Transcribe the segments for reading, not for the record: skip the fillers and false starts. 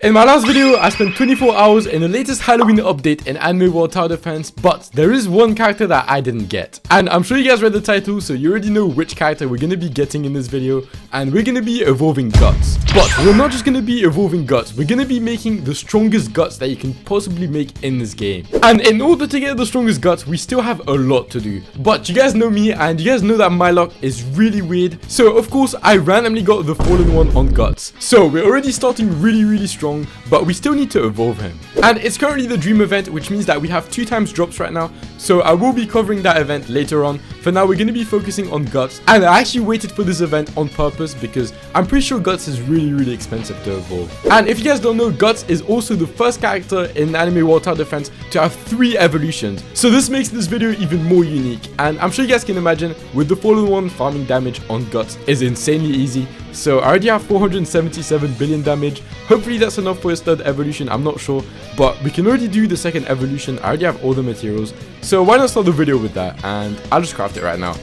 In my last video, I spent 24 hours in the latest Halloween update in Anime World Tower Defense, but there is one character that I didn't get. And I'm sure you guys read the title, so you already know which character we're going to be getting in this video, and we're going to be evolving Guts. But we're not just going to be evolving Guts, we're going to be making the strongest Guts that you can possibly make in this game. And in order to get the strongest Guts, we still have a lot to do. But you guys know me, and you guys know that my luck is really weird, so of course I randomly got the Fallen One on Guts. So we're already starting really strong, but we still need to evolve him. And it's currently the dream event, which means that we have 2 times drops right now, so I will be covering that event later on. For now, we're going to be focusing on Guts, and I actually waited for this event on purpose because I'm pretty sure Guts is really expensive to evolve. And if you guys don't know, Guts is also the first character in Anime World Tower Defense to have 3 evolutions, so this makes this video even more unique. And I'm sure you guys can imagine, with the Fallen One, farming damage on Guts is insanely easy. So I already have 477 billion damage. Hopefully that's enough for his 3rd evolution, I'm not sure, but we can already do the 2nd evolution. I already have all the materials, so why not start the video with that, and I'll just craft it right now.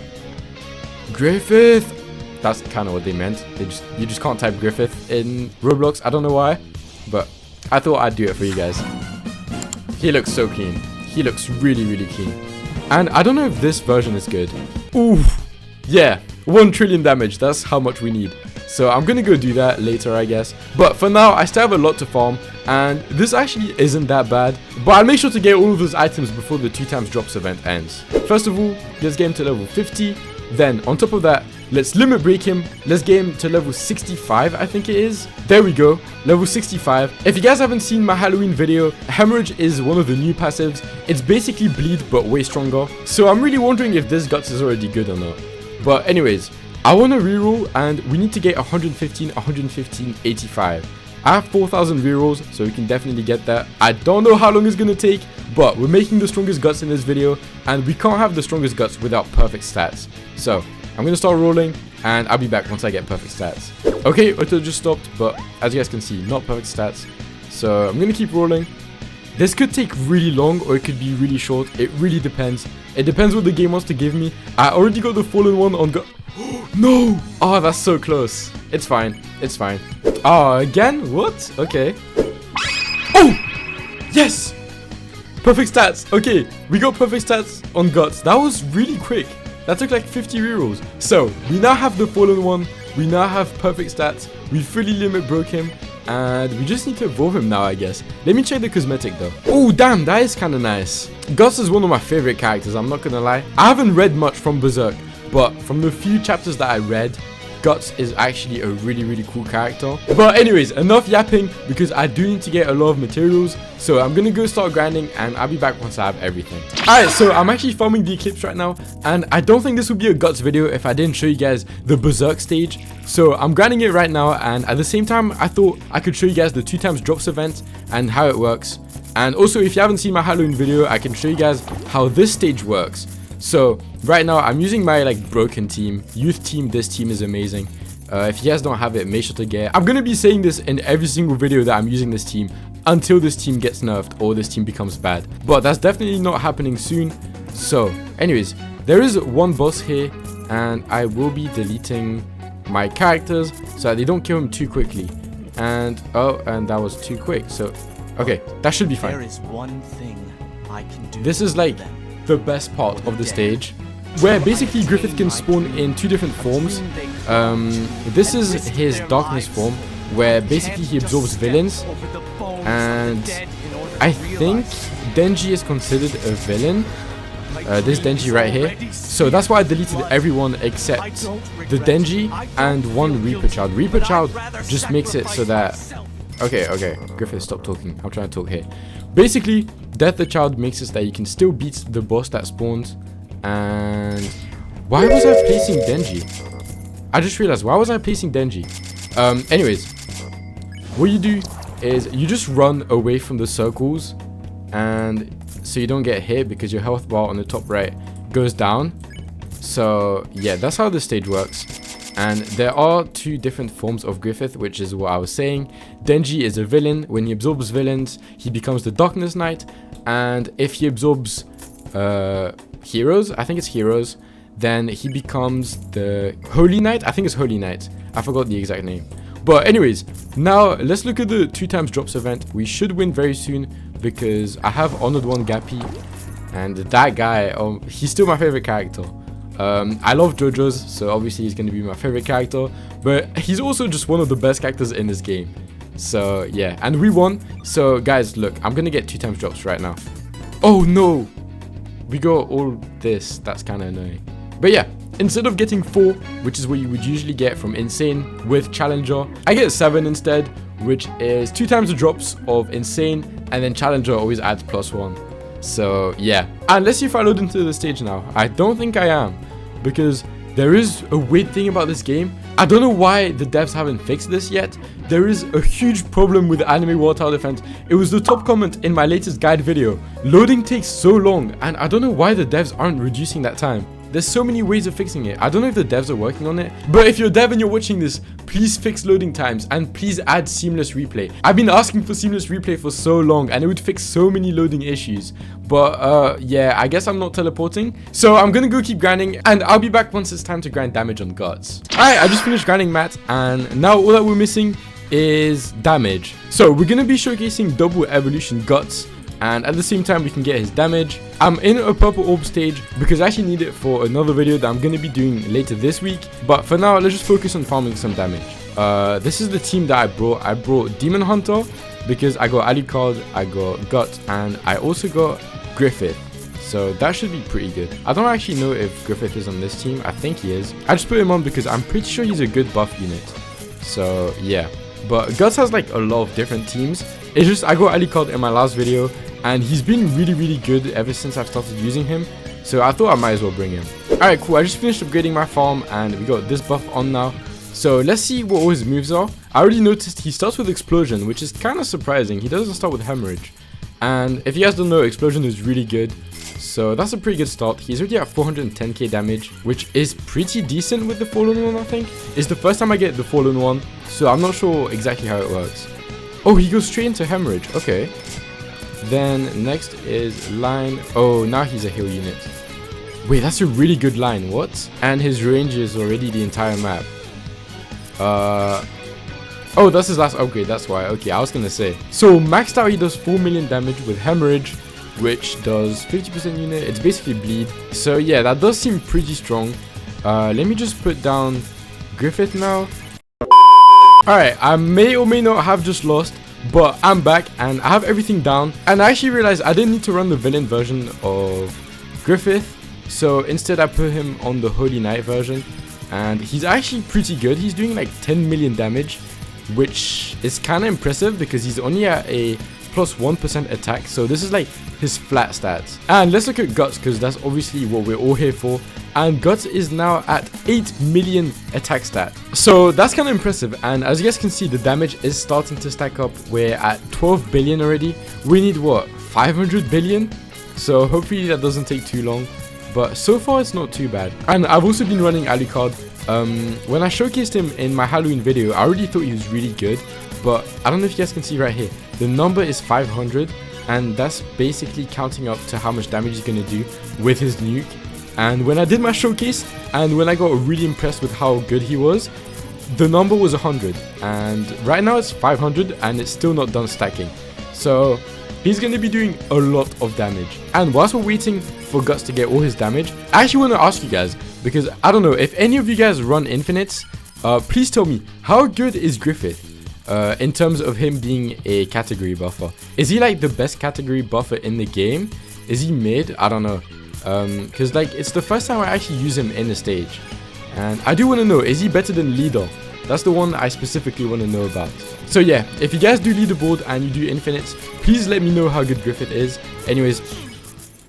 Griffith! That's kind of what they meant. You just can't type Griffith in Roblox, I don't know why, but I thought I'd do it for you guys. He looks so clean. He looks really clean. And I don't know if this version is good. Oof! Yeah, 1 trillion damage, that's how much we need. So I'm gonna go do that later, I guess. But for now, I still have a lot to farm, and this actually isn't that bad. But I'll make sure to get all of those items before the 2 times drops event ends. First of all, let's get him to level 50. Then, on top of that, let's limit break him. Let's get him to level 65, I think it is. There we go, level 65. If you guys haven't seen my Halloween video, Hemorrhage is one of the new passives. It's basically bleed, but way stronger. So I'm really wondering if this Guts is already good or not. But anyways, I want to reroll, and we need to get 115, 85. I have 4,000 rerolls, so we can definitely get that. I don't know how long it's going to take, but we're making the strongest Guts in this video, and we can't have the strongest Guts without perfect stats. So I'm going to start rolling, and I'll be back once I get perfect stats. Okay, auto just stopped, but as you guys can see, not perfect stats. So I'm going to keep rolling. This could take really long, or it could be really short. It really depends. It depends what the game wants to give me. I already got the Fallen One on No! Oh, that's so close. It's fine. It's fine. Oh, again? What? Okay. Oh! Yes! Perfect stats. Okay, we got perfect stats on Guts. That was really quick. That took like 50 rerolls. So, we now have the Fallen One. We now have perfect stats. We fully limit broke him. And we just need to evolve him now, I guess. Let me check the cosmetic though. Oh, damn, that is kind of nice. Guts is one of my favorite characters, I'm not gonna lie. I haven't read much from Berserk, but from the few chapters that I read, Guts is actually a really cool character. But anyways, enough yapping, because I do need to get a lot of materials. So I'm gonna go start grinding, and I'll be back once I have everything. Alright, so I'm actually farming the Eclipse right now, and I don't think this would be a Guts video if I didn't show you guys the Berserk stage. So I'm grinding it right now, and at the same time, I thought I could show you guys the 2 times drops event and how it works. And also, if you haven't seen my Halloween video, I can show you guys how this stage works. So right now I'm using my broken team, youth team. This team is amazing. If you guys don't have it, make sure to get it. I'm gonna be saying this in every single video that I'm using this team until this team gets nerfed or this team becomes bad, but that's definitely not happening soon. So anyways, there is 1 boss here, and I will be deleting my characters so that they don't kill him too quickly. And oh, and that was too quick. So okay, that should be fine. There is one thing I can do. This is like the best part of the stage, where basically Griffith can spawn in 2 different forms. This is his darkness form, where basically he absorbs villains, and I think Denji is considered a villain. This Denji right here. So that's why I deleted everyone except the Denji and 1 Reaper Child. Reaper Child just makes it so that... Okay, Griffith, stop talking. I'm trying to talk here. Basically, Death the Child makes it so that you can still beat the boss that spawns. And why was I placing Denji? I just realized, why was I placing Denji? Anyways, what you do is you just run away from the circles, and so you don't get hit, because your health bar on the top right goes down. So yeah, that's how this stage works. And there are 2 different forms of Griffith, which is what I was saying. Denji is a villain. When he absorbs villains, he becomes the Darkness Knight. And if he absorbs heroes, I think it's heroes, then he becomes the Holy Knight. I think it's Holy Knight. I forgot the exact name. But anyways, now let's look at the 2x drops event. We should win very soon because I have Honored 1 Gappy, and that guy, he's still my favorite character. I love JoJo's, so obviously he's going to be my favorite character, but he's also just one of the best characters in this game. So yeah, and we won. So guys, look, I'm going to get 2x drops right now. Oh no, we got all this. That's kind of annoying. But yeah, instead of getting 4, which is what you would usually get from Insane with Challenger, I get 7 instead, which is 2 times the drops of Insane, and then Challenger always adds +1. So yeah, and let's see if I load into the stage now. I don't think I am, because there is a weird thing about this game. I don't know why the devs haven't fixed this yet. There is a huge problem with Anime World Tower Defense. It was the top comment in my latest guide video. Loading takes so long, and I don't know why the devs aren't reducing that time. There's so many ways of fixing it. I don't know if the devs are working on it, but if you're a dev and you're watching this, please fix loading times and please add seamless replay. I've been asking for seamless replay for so long, and it would fix so many loading issues. But yeah, I guess I'm not teleporting, so I'm gonna go keep grinding, and I'll be back once it's time to grind damage on Guts. Alright, I just finished grinding Matt, and now all that we're missing is damage. So we're gonna be showcasing double evolution Guts, and at the same time we can get his damage. I'm in a purple orb stage because I actually need it for another video that I'm going to be doing later this week, but for now let's just focus on farming some damage. This is the team that I brought Demon Hunter because I got Alucard, I got Gut, and I also got Griffith, so that should be pretty good. I don't actually know if Griffith is on this team. I think he is. I just put him on because I'm pretty sure he's a good buff unit, so yeah. But Guts has like a lot of different teams. It's just I got Alucard in my last video, and he's been really good ever since I've started using him, so I thought I might as well bring him. Alright, cool. I just finished upgrading my farm, and we got this buff on now. So let's see what all his moves are. I already noticed he starts with Explosion, which is kind of surprising. He doesn't start with Hemorrhage. And if you guys don't know, Explosion is really good. So that's a pretty good start. He's already at 410k damage, which is pretty decent with the Fallen One, I think. It's the first time I get the Fallen One, so I'm not sure exactly how it works. Oh, he goes straight into Hemorrhage. Okay. Then next is line. Oh, now he's a heal unit. Wait, that's a really good line. What? And his range is already the entire map. Oh, that's his last upgrade. That's why. Okay, I was gonna say. So maxed out, he does 4 million damage with Hemorrhage, which does 50% unit. It's basically bleed. So yeah, that does seem pretty strong. Let me just put down Griffith now. Alright, I may or may not have just lost, but I'm back and I have everything down, and I actually realized I didn't need to run the villain version of Griffith, so instead I put him on the Holy Knight version, and he's actually pretty good. He's doing like 10 million damage, which is kind of impressive because he's only at a +1% attack, so this is like his flat stats. And let's look at Guts because that's obviously what we're all here for, and Guts is now at 8 million attack stat, so that's kind of impressive. And as you guys can see, the damage is starting to stack up. We're at 12 billion already. We need what, 500 billion? So hopefully that doesn't take too long, but so far it's not too bad. And I've also been running Alucard. When I showcased him in my Halloween video, I already thought he was really good, but I don't know if you guys can see right here, the number is 500, and that's basically counting up to how much damage he's going to do with his nuke. And when I did my showcase, and when I got really impressed with how good he was, the number was 100, and right now it's 500, and it's still not done stacking. So he's going to be doing a lot of damage. And whilst we're waiting for Guts to get all his damage, I actually want to ask you guys, because I don't know, if any of you guys run infinites, please tell me, how good is Griffith in terms of him being a category buffer? Is he like the best category buffer in the game? Is he mid? I don't know. Because like it's the first time I actually use him in the stage, and I do want to know, is he better than Leader? That's the one I specifically want to know about. So yeah, if you guys do leaderboard and you do infinites, please let me know how good Griffith is. Anyways,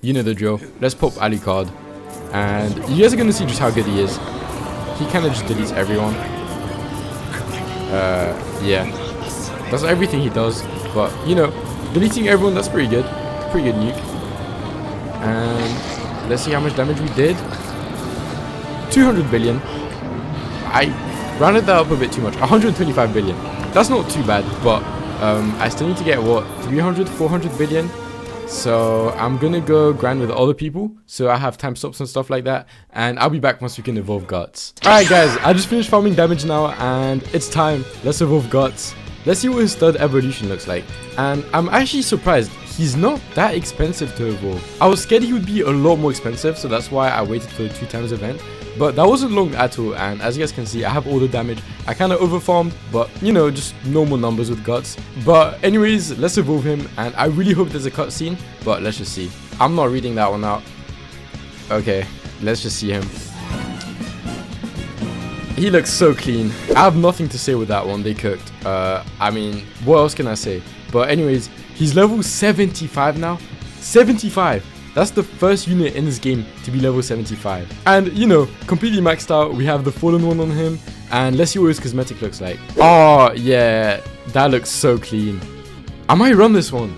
you know the drill. Let's pop Alucard, and you guys are gonna see just how good he is. He kind of just deletes everyone. Yeah, that's everything he does. But you know, deleting everyone, that's pretty good. Pretty good nuke. And let's see how much damage we did. 200 billion. I rounded that up a bit too much. 125 billion. That's not too bad, but I still need to get what, 300, 400 billion. So I'm gonna go grind with other people, so I have time stops and stuff like that, and I'll be back once we can evolve Guts. Alright guys, I just finished farming damage now, and it's time. Let's evolve Guts. Let's see what his third evolution looks like. And I'm actually surprised. He's not that expensive to evolve. I was scared he would be a lot more expensive, so that's why I waited for the 2x event. But that wasn't long at all, and as you guys can see, I have all the damage. I kind of overfarmed, but you know, just normal numbers with Guts. But anyways, let's evolve him, and I really hope there's a cutscene, but let's just see. I'm not reading that one out. Okay, let's just see him. He looks so clean. I have nothing to say with that one, they cooked. I mean, what else can I say? But anyways, he's level 75 now. 75! That's the first unit in this game to be level 75. And, you know, completely maxed out. We have the fallen one on him. And let's see what his cosmetic looks like. Oh, yeah. That looks so clean. I might run this one.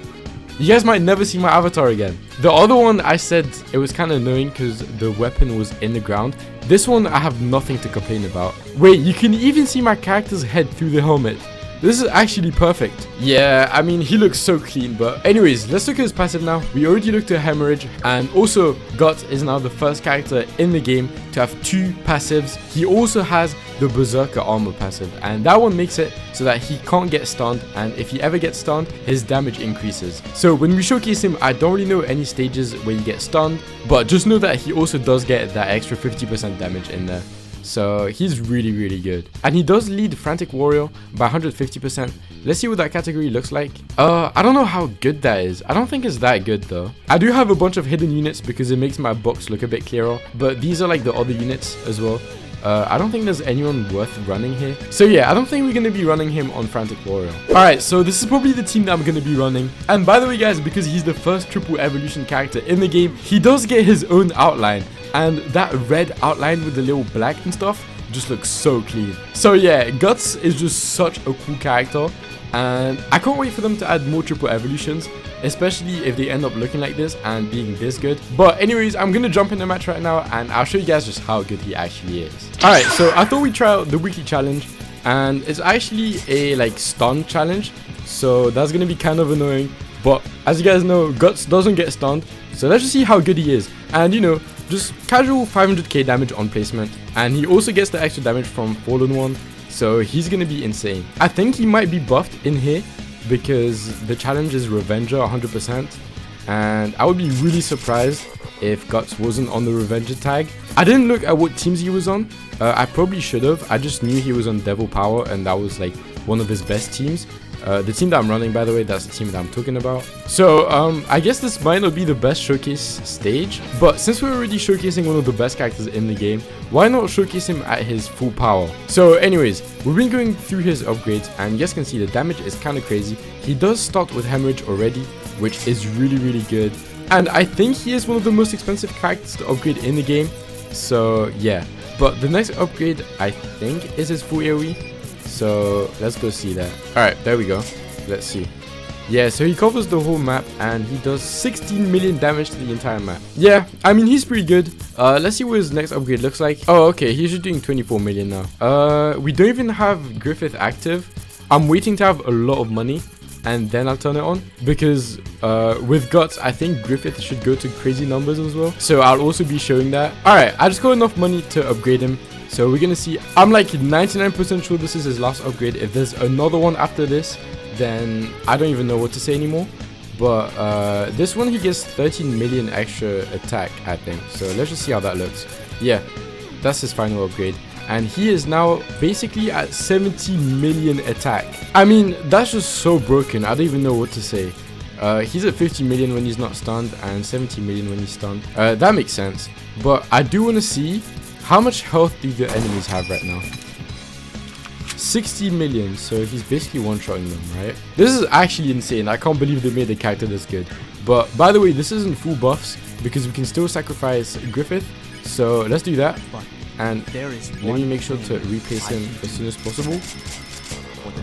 You guys might never see my avatar again. The other one, I said it was kind of annoying because the weapon was in the ground. This one, I have nothing to complain about. Wait, you can even see my character's head through the helmet. This is actually perfect. Yeah, I mean, he looks so clean. But anyways, let's look at his passive now. We already looked at Hemorrhage. And also, Guts is now the first character in the game to have 2 passives. He also has the Berserker Armor passive. And that one makes it so that he can't get stunned. And if he ever gets stunned, his damage increases. So when we showcase him, I don't really know any stages where you get stunned. But just know that he also does get that extra 50% damage in there. So he's really, really good. And he does lead Frantic Warrior by 150%. Let's see what that category looks like. I don't know how good that is. I don't think it's that good though. I do have a bunch of hidden units because it makes my box look a bit clearer. But these are like the other units as well. I don't think there's anyone worth running here. So yeah, I don't think we're going to be running him on Frantic Warrior. Alright, so this is probably the team that I'm going to be running. And by the way guys, because he's the first triple evolution character in the game, he does get his own outline. And that red outline with the little black and stuff just looks so clean. So yeah, Guts is just such a cool character. And I can't wait for them to add more triple evolutions, especially if they end up looking like this and being this good. But anyways, I'm going to jump in the match right now and I'll show you guys just how good he actually is. Alright, so I thought we'd try out the weekly challenge. And it's actually a like stun challenge. So that's going to be kind of annoying. But as you guys know, Guts doesn't get stunned. So let's just see how good he is. And you know, just casual 500k damage on placement. And he also gets the extra damage from Fallen One. So he's going to be insane. I think he might be buffed in here because the challenge is Revenger 100%. And I would be really surprised if Guts wasn't on the Revenger tag. I didn't look at what teams he was on. I probably should have. I just knew he was on Devil Power and that was like one of his best teams. The team that I'm running, by the way, that's the team that I'm talking about. So, I guess this might not be the best showcase stage, but since we're already showcasing one of the best characters in the game, why not showcase him at his full power? So anyways, we've been going through his upgrades, and you guys can see the damage is kind of crazy. He does start with Hemorrhage already, which is really, really good. And I think he is one of the most expensive characters to upgrade in the game. So yeah, but the next upgrade, I think, is his full AoE. So let's go see that. Alright, there we go. Let's see. Yeah, so he covers the whole map and he does 16 million damage to the entire map. Yeah, I mean, he's pretty good. Let's see what his next upgrade looks like. Oh, okay, he's just doing 24 million now. We don't even have Griffith active. I'm waiting to have a lot of money and then I'll turn it on. Because with Guts, I think Griffith should go to crazy numbers as well. So I'll also be showing that. Alright, I just got enough money to upgrade him. So we're gonna see. I'm like 99% sure this is his last upgrade. If there's another one after this, then I don't even know what to say anymore. But this one, he gets 13 million extra attack, I think. So let's just see how that looks. Yeah, that's his final upgrade. And he is now basically at 70 million attack. I mean, that's just so broken. I don't even know what to say. He's at 50 million when he's not stunned and 70 million when he's stunned. That makes sense. But I do want to see how much health do the enemies have right now. 60 million, so he's basically one-shotting them, right? This is actually insane. I can't believe they made the character this good. But by the way, this isn't full buffs because we can still sacrifice Griffith. So let's do that. And let me make sure to replace him as soon as possible.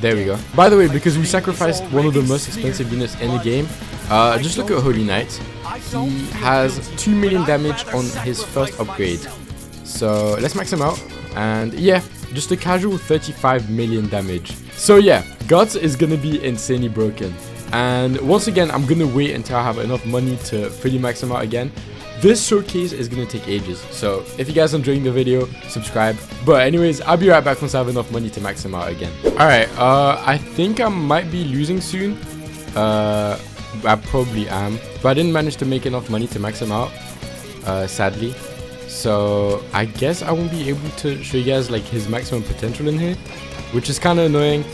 There we go. By the way, because we sacrificed one of the most expensive units in the game, just look at Holy Knight. He has 2 million damage on his first upgrade. So let's max him out. And yeah, just a casual 35 million damage. So yeah, Guts is gonna be insanely broken. And once again, I'm gonna wait until I have enough money to fully max him out again. This showcase is gonna take ages, so if you guys are enjoying the video, subscribe. But anyways, I'll be right back once I have enough money to max him out again. Alright, I think I might be losing soon. I probably am, but I didn't manage to make enough money to max him out, sadly. So I guess I won't be able to show you guys like his maximum potential in here, which is kind of annoying.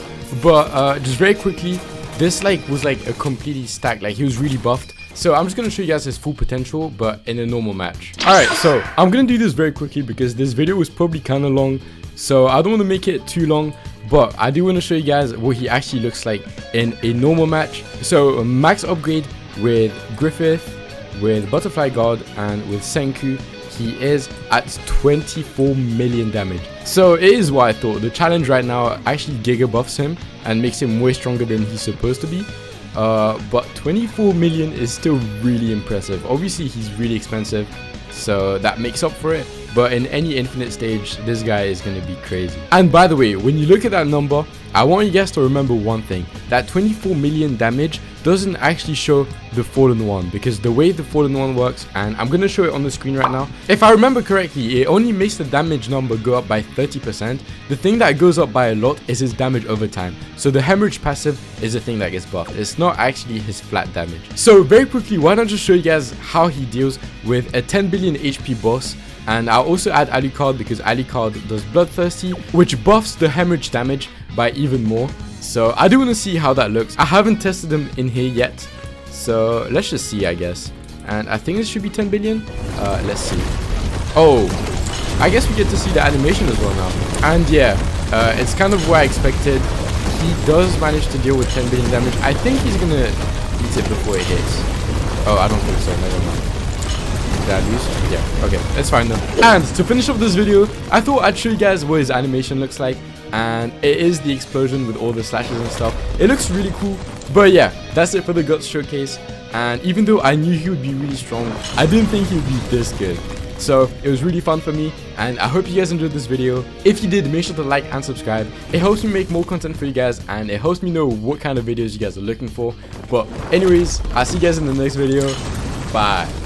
But just very quickly, this like was like a completely stacked, like he was really buffed. So I'm just going to show you guys his full potential, but in a normal match. Alright, so I'm going to do this very quickly because this video was probably kind of long. So I don't want to make it too long, but I do want to show you guys what he actually looks like in a normal match. So max upgrade with Griffith, with Butterfly God, and with Senku. He is at 24 million damage. So it is what I thought. The challenge right now actually giga buffs him and makes him way stronger than he's supposed to be. But 24 million is still really impressive. Obviously he's really expensive, so that makes up for it. But in any infinite stage, this guy is going to be crazy. And by the way, when you look at that number, I want you guys to remember one thing. That 24 million damage doesn't actually show the Fallen One, because the way the Fallen One works, and I'm going to show it on the screen right now. If I remember correctly, it only makes the damage number go up by 30%. The thing that goes up by a lot is his damage over time. So the hemorrhage passive is the thing that gets buffed. It's not actually his flat damage. So very quickly, why don't I just show you guys how he deals with a 10 billion HP boss. And I'll also add Alucard because Alucard does Bloodthirsty, which buffs the hemorrhage damage by even more. So I do want to see how that looks. I haven't tested them in here yet, so let's just see, I guess. And I think this should be 10 billion. Let's see. Oh, I guess we get to see the animation as well now. And yeah, it's kind of what I expected. He does manage to deal with 10 billion damage. I think he's gonna eat it before it hits. Oh, I don't think so. Never mind. Did I lose? Yeah, okay, it's fine though. And to finish off this video, I thought I'd show you guys what his animation looks like. And it is the explosion with all the slashes and stuff. It looks really cool. But yeah, that's it for the Guts showcase. And even though I knew he would be really strong, I didn't think he would be this good. So it was really fun for me, and I hope you guys enjoyed this video. If you did, make sure to like and subscribe. It helps me make more content for you guys, and it helps me know what kind of videos you guys are looking for. But anyways, I'll see you guys in the next video. Bye.